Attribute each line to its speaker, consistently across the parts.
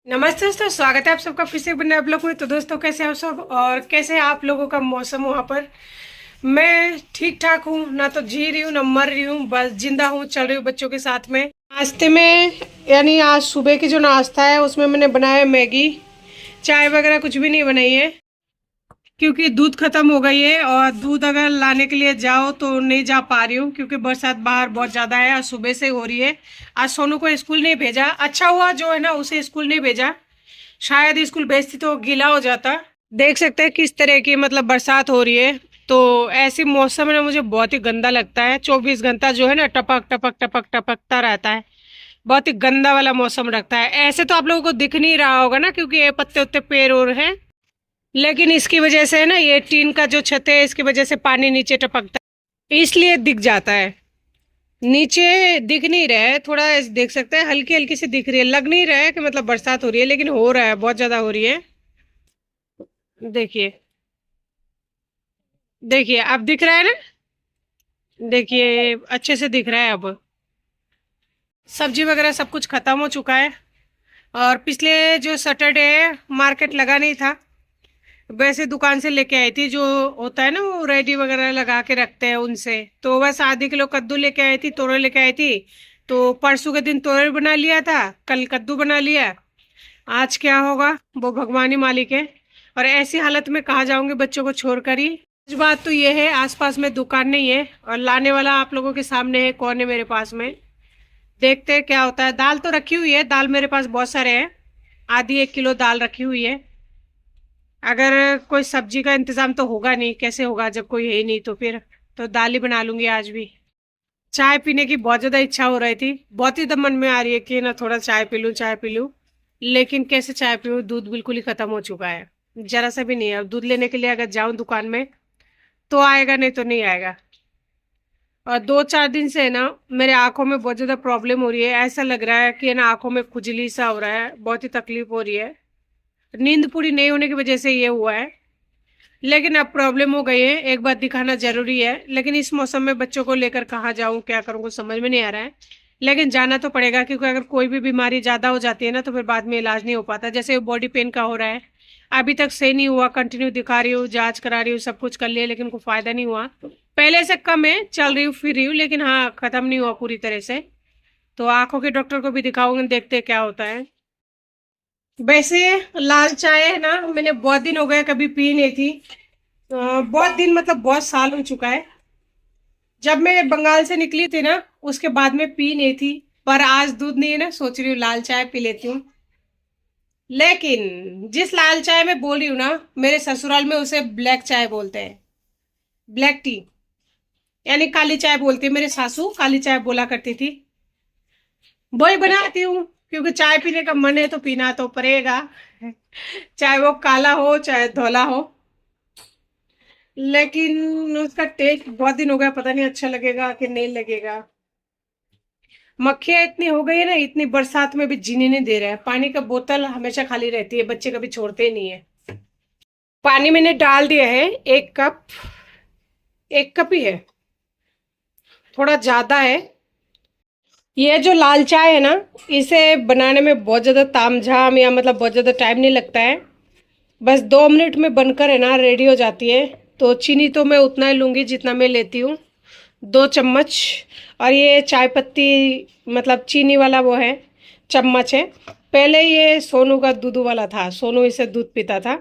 Speaker 1: नमस्ते दोस्तों, स्वागत है आप सबका फिर से एक नए ब्लॉग में। तो दोस्तों, कैसे हैं आप सब और कैसे है आप लोगों का मौसम वहाँ पर। मैं ठीक ठाक हूँ, ना तो जी रही हूँ ना मर रही हूँ, बस जिंदा हूँ, चल रही हूँ बच्चों के साथ में। नाश्ते में यानी आज सुबह की जो नाश्ता है उसमें मैंने बनाया मैगी। चाय वगैरह कुछ भी नहीं बनाई है क्योंकि दूध खत्म हो गई है और दूध अगर लाने के लिए जाओ तो नहीं जा पा रही हूँ क्योंकि बरसात बाहर बहुत ज़्यादा है और सुबह से हो रही है। आज सोनू को स्कूल नहीं भेजा, अच्छा हुआ जो है ना उसे स्कूल नहीं भेजा, शायद स्कूल भेजती तो गीला हो जाता। देख सकते हैं किस तरह की मतलब बरसात हो रही है। तो ऐसी मौसम में ना मुझे बहुत ही गंदा लगता है। 24 घंटा जो है ना टपक टपक टपक टपकता रहता है। बहुत ही गंदा वाला मौसम रखता है। ऐसे तो आप लोगों को दिख नहीं रहा होगा ना क्योंकि ये पत्ते उत्ते पेड़ और हैं, लेकिन इसकी वजह से ना ये टीन का जो छत है इसकी वजह से पानी नीचे टपकता है, इसलिए दिख जाता है। नीचे दिख नहीं रहा है, थोड़ा देख सकते हैं हल्की हल्की सी दिख रही है, लग नहीं रहा है कि मतलब बरसात हो रही है, लेकिन हो रहा है, बहुत ज्यादा हो रही है। देखिए, देखिए अब दिख रहा है ना। देखिए अच्छे से दिख रहा है अब। सब्जी वगैरह सब कुछ खत्म हो चुका है। और पिछले जो सैटरडे मार्केट लगा नहीं था, वैसे दुकान से लेके आई थी, जो होता है ना वो रेडी वगैरह लगा के रखते हैं उनसे। तो बस आधे किलो कद्दू लेके आई थी, तोरई लेके आई थी। तो परसों के दिन तोरई बना लिया था, कल कद्दू बना लिया। आज क्या होगा वो भगवान ही मालिक है। और ऐसी हालत में कहाँ जाऊंगी बच्चों को छोड़कर ही। कुछ बात तो ये है, आसपास में दुकान नहीं है और लाने वाला आप लोगों के सामने है, कौन है मेरे पास में। देखते हैं क्या होता है। दाल तो रखी हुई है, दाल मेरे पास बहुत सारे हैं, आधी 1 किलो दाल रखी हुई है। अगर कोई सब्जी का इंतजाम तो होगा नहीं, कैसे होगा जब कोई है ही नहीं, तो फिर तो दाल ही बना लूंगी आज भी। चाय पीने की बहुत ज्यादा इच्छा हो रही थी, बहुत ही दम मन में आ रही है कि ना थोड़ा चाय पी लूं चाय पी लूं। लेकिन कैसे चाय पीऊं, दूध बिल्कुल ही खत्म हो चुका है, जरा सा भी नहीं है। अब दूध लेने के लिए अगर जाऊं दुकान में तो आएगा, नहीं तो नहीं आएगा। और 2-4 दिन से है ना मेरे आंखों में बहुत ज्यादा प्रॉब्लम हो रही है, ऐसा लग रहा है कि है ना आंखों में खुजली सा हो रहा है, बहुत ही तकलीफ हो रही है। नींद पूरी नहीं होने की वजह से ये हुआ है। लेकिन अब प्रॉब्लम हो गई है, एक बार दिखाना जरूरी है। लेकिन इस मौसम में बच्चों को लेकर कहाँ जाऊं, क्या करूं, कुछ समझ में नहीं आ रहा है। लेकिन जाना तो पड़ेगा क्योंकि अगर कोई भी बीमारी ज्यादा हो जाती है ना तो फिर बाद में इलाज नहीं हो पाता। जैसे बॉडी पेन का हो रहा है, अभी तक सही नहीं हुआ, कंटिन्यू दिखा रही हूँ, जांच करा रही हूँ, सब कुछ कर लिया, लेकिन कोई फायदा नहीं हुआ। पहले से कम है, चल रही हूँ फिर रही हूँ, लेकिन हाँ खत्म नहीं हुआ पूरी तरह से। तो आंखों के डॉक्टर को भी दिखाऊंगे, देखते हैं क्या होता है। वैसे लाल चाय है ना, मैंने बहुत दिन हो गए कभी पी नहीं थी। बहुत दिन मतलब बहुत साल हो चुका है। जब मैं बंगाल से निकली थी ना उसके बाद में पी नहीं थी। पर आज दूध नहीं है ना, सोच रही हूँ लाल चाय पी लेती हूँ। लेकिन जिस लाल चाय में बोल रही हूँ ना, मेरे ससुराल में उसे ब्लैक चाय बोलते हैं, ब्लैक टी, यानी काली चाय बोलती है। मेरे सासू काली चाय बोला करती थी, वही बनाती हूँ क्योंकि चाय पीने का मन है तो पीना तो पड़ेगा, चाहे वो काला हो चाहे धोला हो। लेकिन उसका टेस्ट बहुत दिन हो गया, पता नहीं अच्छा लगेगा कि नहीं लगेगा। मक्खियां इतनी हो गई है ना, इतनी बरसात में भी जीने नहीं दे रहा है। पानी का बोतल हमेशा खाली रहती है, बच्चे कभी छोड़ते ही नहीं है। पानी मैंने डाल दिया है 1 कप, 1 कप ही है, थोड़ा ज्यादा है। ये जो लाल चाय है ना, इसे बनाने में बहुत ज्यादा तामझाम या मतलब बहुत ज्यादा टाइम नहीं लगता है। बस 2 मिनट में बनकर है ना रेडी हो जाती है। तो चीनी तो मैं उतना ही लूंगी जितना मैं लेती हूँ, 2 चम्मच। और ये चाय पत्ती मतलब चीनी वाला वो है, चम्मच है। पहले ये सोनू का दूध वाला था, सोनू इसे दूध पीता था।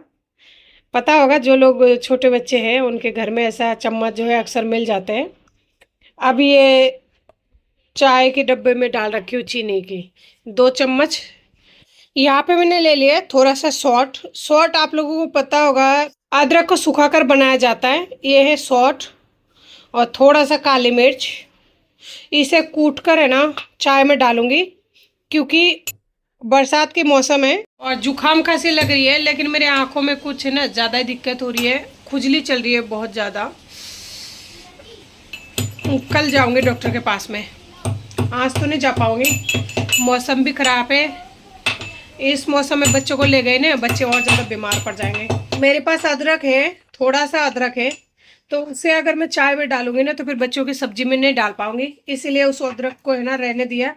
Speaker 1: पता होगा जो लोग छोटे बच्चे हैं उनके घर में ऐसा चम्मच जो है अक्सर मिल जाते हैं। अब ये चाय के डब्बे में डाल रखी हूँ चीनी की 2 चम्मच। यहाँ पे मैंने ले लिया थोड़ा सा सॉल्ट। सॉल्ट आप लोगों को पता होगा अदरक को सुखाकर बनाया जाता है, ये है सॉल्ट। और थोड़ा सा काली मिर्च, इसे कूट कर है ना चाय में डालूंगी क्योंकि बरसात के मौसम है और जुकाम खांसी लग रही है। लेकिन मेरे आंखों में कुछ है ना ज़्यादा ही दिक्कत हो रही है, खुजली चल रही है बहुत ज़्यादा। कल जाऊंगी डॉक्टर के पास में, आज तो नहीं जा पाऊंगी, मौसम भी ख़राब है। इस मौसम में बच्चों को ले गए ना, बच्चे और ज़्यादा बीमार पड़ जाएंगे। मेरे पास अदरक है, थोड़ा सा अदरक है, तो उसे अगर मैं चाय में डालूंगी ना तो फिर बच्चों की सब्जी में नहीं डाल पाऊंगी, इसीलिए उस अदरक को है ना रहने दिया।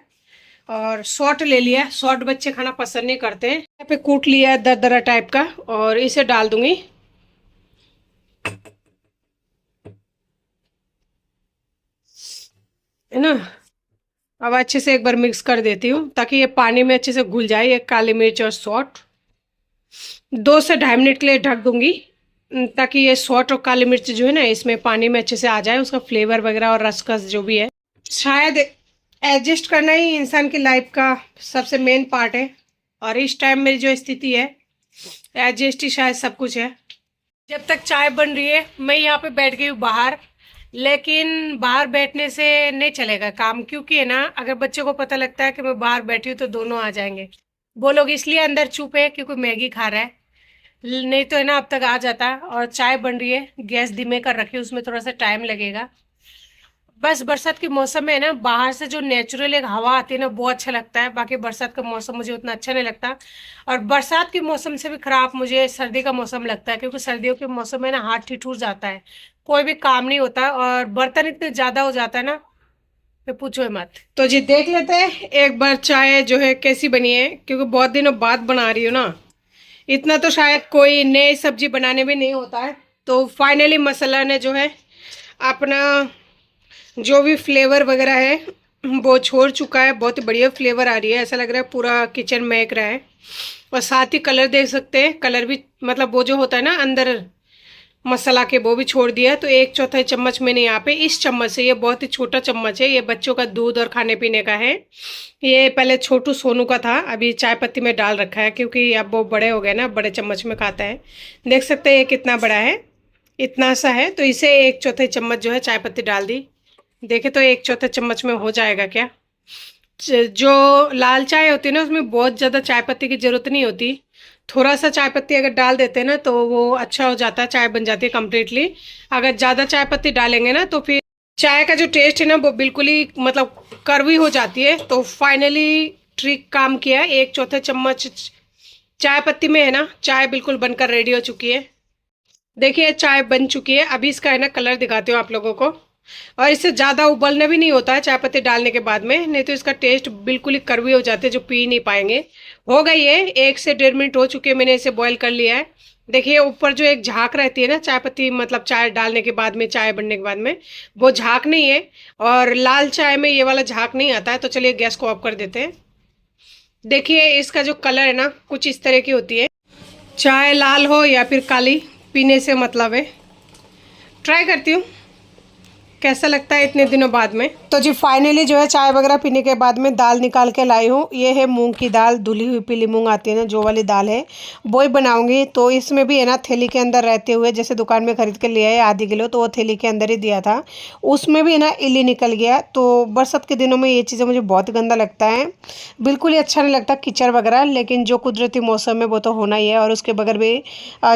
Speaker 1: और सॉल्ट ले लिया। सॉल्ट बच्चे खाना पसंद नहीं करते हैं। यहाँ पे कूट लिया है दरदरा टाइप का और इसे डाल दूंगी। है ना। अब अच्छे से एक बार मिक्स कर देती हूँ ताकि ये पानी में अच्छे से घुल जाए। ये काली मिर्च और सॉल्ट 2 से 2.5 मिनट के लिए ढक दूंगी ताकि ये सॉल्ट और काली मिर्च जो है ना इसमें पानी में अच्छे से आ जाए, उसका फ्लेवर वगैरह और रसकस जो भी है। शायद एडजस्ट करना ही इंसान की लाइफ का सबसे मेन पार्ट है और इस टाइम मेरी जो स्थिति है एडजस्ट ही शायद सब कुछ है। जब तक चाय बन रही है मैं यहाँ पे बैठ गई हूँ बाहर, लेकिन बाहर बैठने से नहीं चलेगा काम, क्योंकि है ना अगर बच्चे को पता लगता है कि मैं बाहर बैठी हूँ तो दोनों आ जाएंगे। वो लोग इसलिए अंदर चुप है क्योंकि मैगी खा रहा है, नहीं तो है ना अब तक आ जाता। और चाय बन रही है, गैस धीमे कर रखी है, उसमें थोड़ा सा टाइम लगेगा। बस बरसात के मौसम में है ना बाहर से जो नेचुरल एक हवा आती है ना वो अच्छा लगता है। बाकी बरसात का मौसम मुझे उतना अच्छा नहीं लगता, और बरसात के मौसम से भी खराब मुझे सर्दी का मौसम लगता है, क्योंकि सर्दियों के मौसम में ना हाथ ठिठुर जाता है, कोई भी काम नहीं होता और बर्तन इतने ज्यादा हो जाता है ना फिर पूछो ही मत। तो जी देख लेते हैं एक बार चाय जो है कैसी बनी है, क्योंकि बहुत दिनों बाद बना रही हूँ ना, इतना तो शायद कोई नई सब्जी बनाने में नहीं होता है। तो फाइनली मसाला ने जो है अपना जो भी फ्लेवर वगैरह है वो छोड़ चुका है। बहुत ही बढ़िया फ्लेवर आ रही है, ऐसा लग रहा है पूरा किचन महक रहा है। और साथ ही कलर देख सकते हैं, कलर भी मतलब वो जो होता है ना अंदर मसाला के वो भी छोड़ दिया है। तो 1/4 चम्मच मैंने यहाँ पे इस चम्मच से, ये बहुत ही छोटा चम्मच है, ये बच्चों का दूध और खाने पीने का है। ये पहले छोटू सोनू का था, अभी चाय पत्ती में डाल रखा है क्योंकि अब वो बड़े हो गए ना, बड़े चम्मच में खाता है। देख सकते हैं ये कितना बड़ा है, इतना सा है। तो इसे 1/4 चम्मच जो है चाय पत्ती डाल दी। देखे तो 1/4 चम्मच में हो जाएगा क्या। जो लाल चाय होती है ना उसमें बहुत ज़्यादा चाय पत्ती की ज़रूरत नहीं होती, थोड़ा सा चाय पत्ती अगर डाल देते हैं ना तो वो अच्छा हो जाता है, चाय बन जाती है कम्प्लीटली। अगर ज़्यादा चाय पत्ती डालेंगे ना तो फिर चाय का जो टेस्ट है ना वो बिल्कुल ही मतलब कड़वी हो जाती है। तो फाइनली ट्रिक काम किया, 1/4 चम्मच चाय पत्ती में है ना चाय बिल्कुल बनकर रेडी हो चुकी है। देखिए चाय बन चुकी है। अभी इसका है ना कलर दिखाती हूँ आप लोगों को। और इससे ज़्यादा उबलना भी नहीं होता है चाय पत्ती डालने के बाद में, नहीं तो इसका टेस्ट बिल्कुल ही कड़वी हो जाते हैं जो पी नहीं पाएंगे। हो गई है, 1 से 1.5 मिनट हो चुके हैं, मैंने इसे बॉईल कर लिया है। देखिए ऊपर जो एक झाग रहती है ना चाय पत्ती मतलब चाय डालने के बाद में, चाय बनने के बाद में, वो झाग नहीं है। और लाल चाय में ये वाला झाग नहीं आता है। तो चलिए गैस को ऑफ कर देते हैं। देखिए इसका जो कलर है ना कुछ इस तरह की होती है। चाय लाल हो या फिर काली, पीने से मतलब है। ट्राई करती हूँ कैसा लगता है इतने दिनों बाद में। तो जी फाइनली जो है चाय वगैरह पीने के बाद में दाल निकाल के लाई हूँ। ये है मूंग की दाल, धुली हुई पीली मूंग आती है ना जो वाली दाल है वो ही बनाऊंगी। तो इसमें भी है ना थैली के अंदर रहते हुए, जैसे दुकान में खरीद के लिया है आधी किलो, तो वो थैली के अंदर ही दिया था, उसमें भी है ना इल्ली निकल गया। तो बरसात के दिनों में ये चीज़ें मुझे बहुत गंदा लगता है, बिल्कुल ही अच्छा नहीं लगता कीचड़ वगैरह। लेकिन जो कुदरती मौसम है वो तो होना ही है और उसके बगैर भी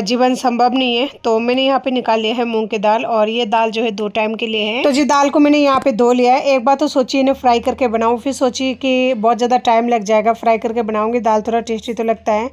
Speaker 1: जीवन संभव नहीं है। तो मैंने यहाँ पे निकाल लिया है मूंग की दाल, और ये दाल जो है 2 टाइम के लिए है। तो जी दाल को मैंने यहाँ पे धो लिया है। एक बार तो सोची इन्हें फ्राई करके बनाऊँ, फिर सोची कि बहुत ज़्यादा टाइम लग जाएगा, फ्राई करके बनाऊँगी दाल थोड़ा टेस्टी तो लगता है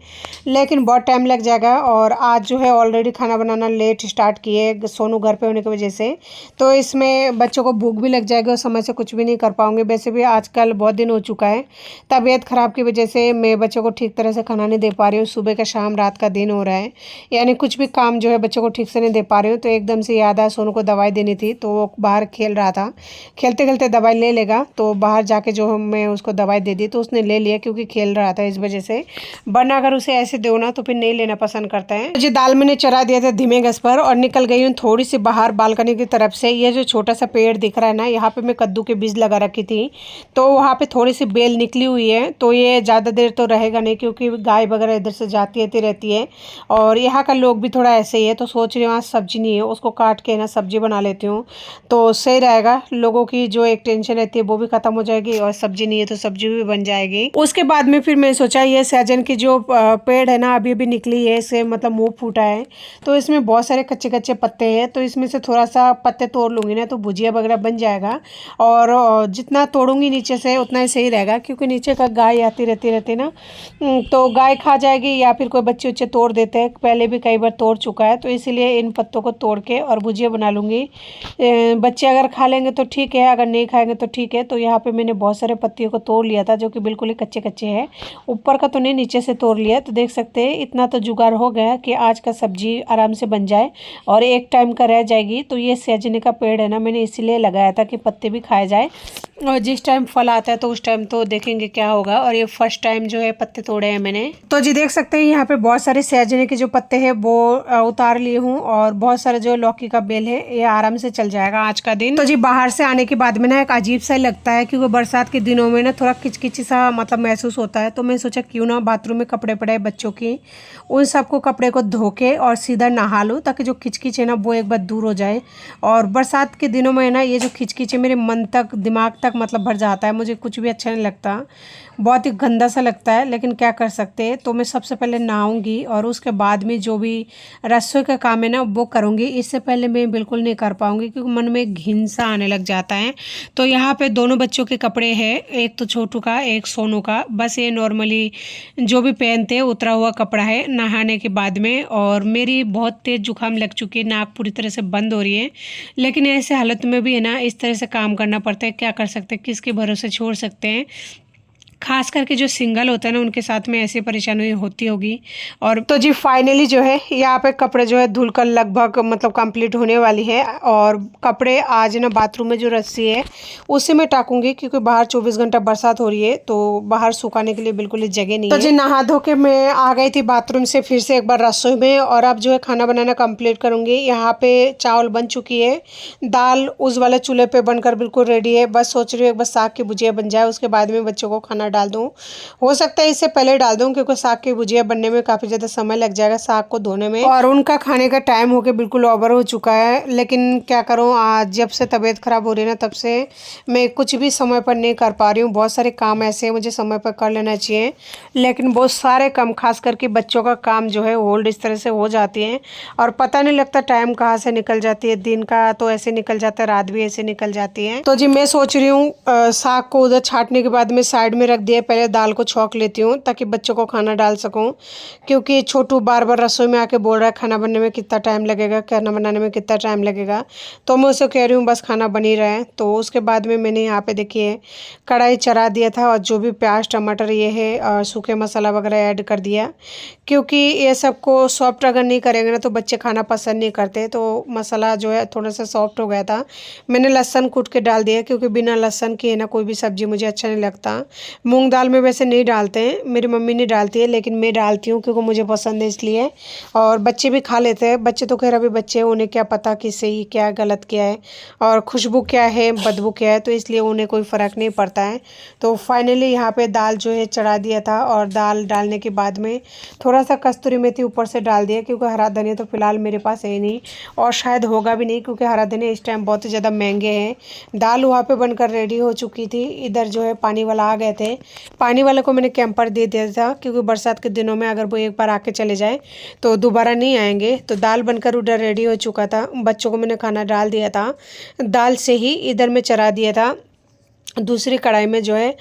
Speaker 1: लेकिन बहुत टाइम लग जाएगा। और आज जो है ऑलरेडी खाना बनाना लेट स्टार्ट किए सोनू घर पे होने की वजह से, तो इसमें बच्चों को भूख भी लग जाएगी और समय से कुछ भी नहीं कर पाऊँगी। वैसे भी आजकल बहुत दिन हो चुका है, तबीयत ख़राब की वजह से मैं बच्चों को ठीक तरह से खाना नहीं दे पा रही हूँ। सुबह का शाम रात का दिन हो रहा है, यानी कुछ भी काम जो है बच्चों को ठीक से नहीं दे पा रही हूँ। तो एकदम से याद आया सोनू को दवाई देनी थी, तो वो बाहर खेल रहा था, खेलते खेलते दवाई ले लेगा, तो बाहर जाके जो मैं उसको दवाई दे दी तो उसने ले लिया क्योंकि खेल रहा था इस वजह से। वरना अगर उसे ऐसे दो ना तो फिर नहीं लेना पसंद करता है। मुझे दाल मैंने चढ़ा दिया था धीमे गैस पर और निकल गई हूँ थोड़ी सी बाहर बालकनी की तरफ से। ये जो छोटा सा पेड़ दिख रहा है ना, यहाँ पे मैं कद्दू के बीज लगा रखी थी, तो वहाँ पे थोड़ी सी बेल निकली हुई है। तो ये ज़्यादा देर तो रहेगा नहीं क्योंकि गाय वगैरह इधर से जाती आती रहती है और यहाँ का लोग भी थोड़ा ऐसे ही है। तो सोच रही हूँ आज सब्जी नहीं है, उसको काट के ना सब्जी बना लेती हूँ तो सही रहेगा। लोगों की जो एक टेंशन रहती है वो भी खत्म हो जाएगी और सब्जी नहीं है तो सब्जी भी बन जाएगी। उसके बाद में फिर मैं सोचा ये सहजन की जो पेड़ है ना अभी अभी निकली है, इसे मतलब मुंह फूटा है, तो इसमें बहुत सारे कच्चे कच्चे पत्ते हैं। तो इसमें से थोड़ा सा पत्ते तोड़ लूँगी ना तो भुजिया वगैरह बन जाएगा। और जितना तोड़ूंगी नीचे से उतना ही सही रहेगा क्योंकि नीचे का गाय आती रहती ना, तो गाय खा जाएगी या फिर कोई बच्चे उच्चे तोड़ देते हैं, पहले भी कई बार तोड़ चुका है। तो इसीलिए इन पत्तों को तोड़ के और भुजिया बना लूँगी। बच्चे अगर खा लेंगे तो ठीक है, अगर नहीं खाएंगे तो ठीक है। तो यहाँ पे मैंने बहुत सारे पत्तियों को तोड़ लिया था जो कि बिल्कुल ही कच्चे कच्चे हैं, ऊपर का तो नहीं नीचे से तोड़ लिया। तो देख सकते हैं इतना तो जुगाड़ हो गया कि आज का सब्जी आराम से बन जाए और एक टाइम का रह जाएगी। तो ये सहजने का पेड़ है ना, मैंने इसीलिए लगाया था कि पत्ते भी खाए जाए, और जिस टाइम फल आता है तो उस टाइम तो देखेंगे क्या होगा। और ये फर्स्ट टाइम जो है पत्ते तोड़े हैं मैंने। तो जी देख सकते हैं यहाँ पे बहुत सारे सहजने के जो पत्ते हैं वो उतार लिए हूँ, और बहुत सारे जो लौकी का बेल है ये आराम से चल जाएगा आज का दिन। तो जी बाहर से आने के बाद में ना एक अजीब सा लगता है, क्योंकि बरसात के दिनों में ना थोड़ा किचकिची सा मतलब महसूस होता है। तो मैं सोचा क्यों ना बाथरूम में कपड़े पड़े बच्चों की, उन सबको कपड़े को धो के और सीधा नहा लूँ, ताकि जो खिचकिच है ना वो एक बार दूर हो जाए। और बरसात के दिनों में ना ये जो खिचकिच है मेरे मन तक दिमाग तक मतलब भर जाता है, मुझे कुछ भी अच्छा नहीं लगता, बहुत ही गंदा सा लगता है। लेकिन क्या कर सकते हैं। तो मैं सबसे पहले नहाऊंगी और उसके बाद में जो भी रसोई का काम है ना वो करूंगी। इससे पहले मैं बिल्कुल नहीं कर पाऊंगी, क्योंकि मन में घिन सा आने लग जाता है। तो यहाँ पे दोनों बच्चों के कपड़े हैं, एक तो छोटू का एक सोनू का, बस ये नॉर्मली जो भी पहनते हैं उतरा हुआ कपड़ा है नहाने के बाद में। और मेरी बहुत तेज़ जुकाम लग चुकी है, नाक पूरी तरह से बंद हो रही है, लेकिन ऐसे हालत में भी है ना इस तरह से काम करना पड़ता है। क्या कर सकते हैं, किसके भरोसे छोड़ सकते हैं। खास करके जो सिंगल होता है ना उनके साथ में ऐसी परेशानी होती होगी। और तो जी फाइनली जो है यहाँ पे कपड़े जो है धुलकर लगभग मतलब कंप्लीट होने वाली है। और कपड़े आज ना बाथरूम में जो रस्सी है उसी में टाकूंगी, क्योंकि बाहर 24 घंटा बरसात हो रही है, तो बाहर सुखाने के लिए बिल्कुल ही जगह नहीं है। तो जी नहा धो के मैं आ गई थी बाथरूम से फिर से एक बार रसोई में, और अब जो है खाना बनाना कंप्लीट करूंगी। यहाँ पे चावल बन चुकी है, दाल उस वाले चूल्हे पे बनकर बिल्कुल रेडी है। बस सोच रही हूँ एक बार साग की भुजिया बन जाए, उसके बाद में बच्चों को खाना डाल दूँ। हो सकता है इससे पहले डाल दूँ, क्योंकि साग की भुजिया बनने में काफ़ी ज़्यादा समय लग जाएगा साग को धोने में, और उनका खाने का टाइम होके बिल्कुल ओवर हो चुका है। लेकिन क्या करूँ, आज जब से तबीयत खराब हो रही है ना तब से मैं कुछ भी समय पर नहीं कर पा रही हूँ। बहुत सारे काम ऐसे हैं मुझे समय पर कर लेना चाहिए, लेकिन बहुत सारे काम खास करके बच्चों का काम जो है होल्ड इस तरह से हो जाती है, और पता नहीं लगता टाइम कहाँ से निकल जाती है। दिन का तो ऐसे निकल जाता है, रात भी ऐसे निकल जाती है। तो जी मैं सोच रही हूँ साग को उधर छाटने के बाद में साइड में रख दिया, पहले दाल को छौंक लेती हूँ ताकि बच्चों को खाना डाल सकूँ। क्योंकि छोटू बार बार रसोई में आके बोल रहा है खाना बनने में कितना टाइम लगेगा, खाना बनाने में कितना टाइम लगेगा। तो मैं उसे कह रही हूँ बस खाना बन ही रहा है। तो उसके बाद में मैंने यहाँ पे देखिए कढ़ाई चढ़ा दिया था, और जो भी प्याज टमाटर ये है और सूखे मसाला वगैरह ऐड कर दिया, क्योंकि ये सबको सॉफ्ट अगर नहीं करेंगे ना तो बच्चे खाना पसंद नहीं करते। तो मसाला जो है थोड़ा सा सॉफ्ट हो गया था। मैंने लहसुन कूट के डाल दिया, क्योंकि बिना लहसुन के है ना कोई भी सब्जी मुझे अच्छा नहीं लगता। मूंग दाल में वैसे नहीं डालते हैं, मेरी मम्मी नहीं डालती है, लेकिन मैं डालती हूँ क्योंकि मुझे पसंद है इसलिए। और बच्चे भी खा लेते हैं। बच्चे तो खैर अभी बच्चे हैं, उन्हें क्या पता कि सही क्या गलत क्या है और खुशबू क्या है बदबू क्या है, तो इसलिए उन्हें कोई फ़र्क नहीं पड़ता है। तो फाइनली यहाँ पे दाल जो है चढ़ा दिया था, और दाल डालने के बाद में थोड़ा सा कस्तूरी मेथी ऊपर से डाल दिया, क्योंकि हरा धनिया तो फिलहाल मेरे पास है नहीं, और शायद होगा भी नहीं, क्योंकि हरा धनिया इस टाइम बहुत ज़्यादा महंगे हैं। दाल वहाँ पे बनकर रेडी हो चुकी थी। इधर जो है पानी वाला आ गए थे, पानी वाले को मैंने कैंपर दे दिया था, क्योंकि बरसात के दिनों में अगर वो एक बार आके चले जाए तो दोबारा नहीं आएंगे। तो दाल बनकर उधर रेडी हो चुका था, बच्चों को मैंने खाना डाल दिया था। दाल से ही इधर में चढ़ा दिया था दूसरी कढ़ाई में जो है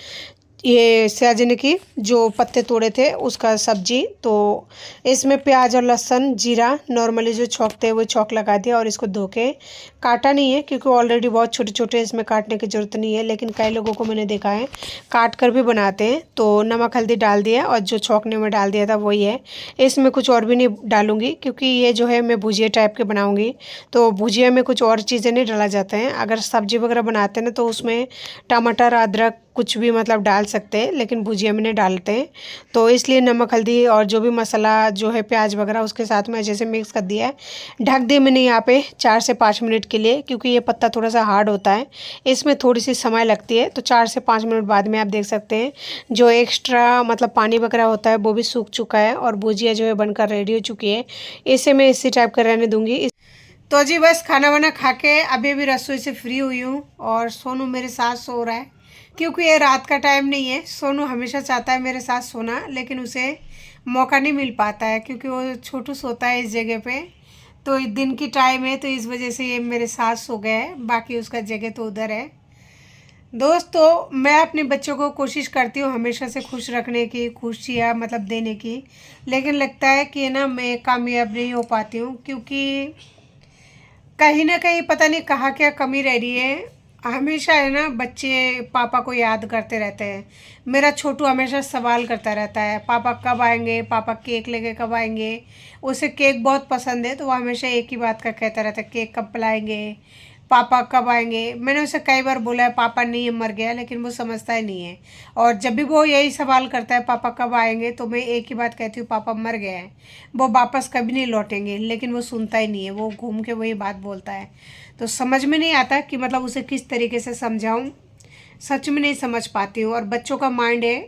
Speaker 1: ये सहजन की जो पत्ते तोड़े थे उसका सब्जी। तो इसमें प्याज और लहसुन जीरा नॉर्मली जो छौंकते हैं वो छौंक लगा दिया, और इसको धो के काटा नहीं है, क्योंकि ऑलरेडी बहुत छोटे छोटे इसमें काटने की ज़रूरत नहीं है। लेकिन कई लोगों को मैंने देखा है काट कर भी बनाते हैं। तो नमक हल्दी डाल दिया, और जो छौंकने में डाल दिया था वही है। इसमें कुछ और भी नहीं डालूँगी, क्योंकि ये जो है मैं भुजिया टाइप के बनाऊँगी, तो भुजिया में कुछ और चीज़ें नहीं डाला जाते हैं। अगर सब्जी वगैरह बनाते हैं ना तो उसमें टमाटर अदरक कुछ भी मतलब डाल सकते हैं, लेकिन भुजिया में नहीं डालते हैं। तो इसलिए नमक हल्दी और जो भी मसाला जो है प्याज वगैरह उसके साथ में अच्छे से मिक्स कर दिया है। ढक दिए मैंने यहाँ पे 4 से 5 मिनट के लिए, क्योंकि ये पत्ता थोड़ा सा हार्ड होता है, इसमें थोड़ी सी समय लगती है। तो 4 से 5 मिनट बाद में आप देख सकते हैं जो एक्स्ट्रा मतलब पानी वगैरह होता है वो भी सूख चुका है, और भुजिया जो है बनकर रेडी हो चुकी है। इसे मैं इसी टाइप का रहने दूँगी। तो जी बस खाना वाना खा के अभी अभी रसोई से फ्री हुई हूँ, और सोनू मेरे साथ सो रहा है, क्योंकि ये रात का टाइम नहीं है। सोनू हमेशा चाहता है मेरे साथ सोना, लेकिन उसे मौका नहीं मिल पाता है, क्योंकि वो छोटू सोता है इस जगह पे। तो दिन की टाइम है, तो इस वजह से ये मेरे साथ सो गया है, बाकी उसका जगह तो उधर है। दोस्तों मैं अपने बच्चों को कोशिश करती हूँ हमेशा से खुश रखने की, खुशियाँ मतलब देने की, लेकिन लगता है कि ना मैं कामयाब नहीं हो पाती हूँ, क्योंकि कहीं ना कहीं पता नहीं कहाँ क्या कमी रह रही है। हमेशा है ना, बच्चे पापा को याद करते रहते हैं। मेरा छोटू हमेशा सवाल करता रहता है, पापा कब आएंगे, पापा केक लेके कब आएंगे। उसे केक बहुत पसंद है, तो वो हमेशा एक ही बात का कहता रहता है, केक कब लाएंगे, पापा कब आएंगे। मैंने उसे कई बार बोला है पापा नहीं मर गया, लेकिन वो समझता ही नहीं है। और जब भी वो यही सवाल करता है पापा कब आएंगे, तो मैं एक ही बात कहती हूँ, पापा मर गए हैं, वो वापस कभी नहीं लौटेंगे। लेकिन वो सुनता ही नहीं है, वो घूम के वही बात बोलता है। तो समझ में नहीं आता कि मतलब उसे किस तरीके से समझाऊं। सच में नहीं समझ पाती हूँ। और बच्चों का माइंड है,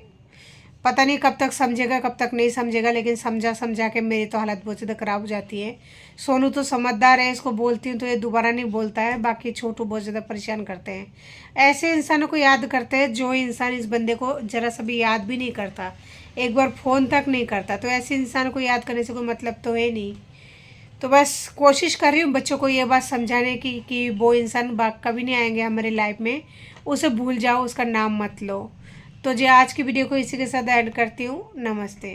Speaker 1: पता नहीं कब तक समझेगा कब तक नहीं समझेगा, लेकिन समझा समझा के मेरी तो हालत बहुत ज़्यादा ख़राब हो जाती है। सोनू तो समझदार है, इसको बोलती हूँ तो ये दोबारा नहीं बोलता है। बाकी छोटू बहुत ज़्यादा परेशान करते हैं। ऐसे इंसानों को याद करते हैं जो इंसान इस बंदे को ज़रा सा भी याद भी नहीं करता, एक बार फ़ोन तक नहीं करता। तो ऐसे इंसान को याद करने से कोई मतलब तो है नहीं। तो बस कोशिश कर रही हूँ बच्चों को ये बात समझाने की कि वो इंसान कभी नहीं आएंगे हमारी लाइफ में, उसे भूल जाओ, उसका नाम मत लो। तो जी आज की वीडियो को इसी के साथ ऐड करती हूँ। नमस्ते।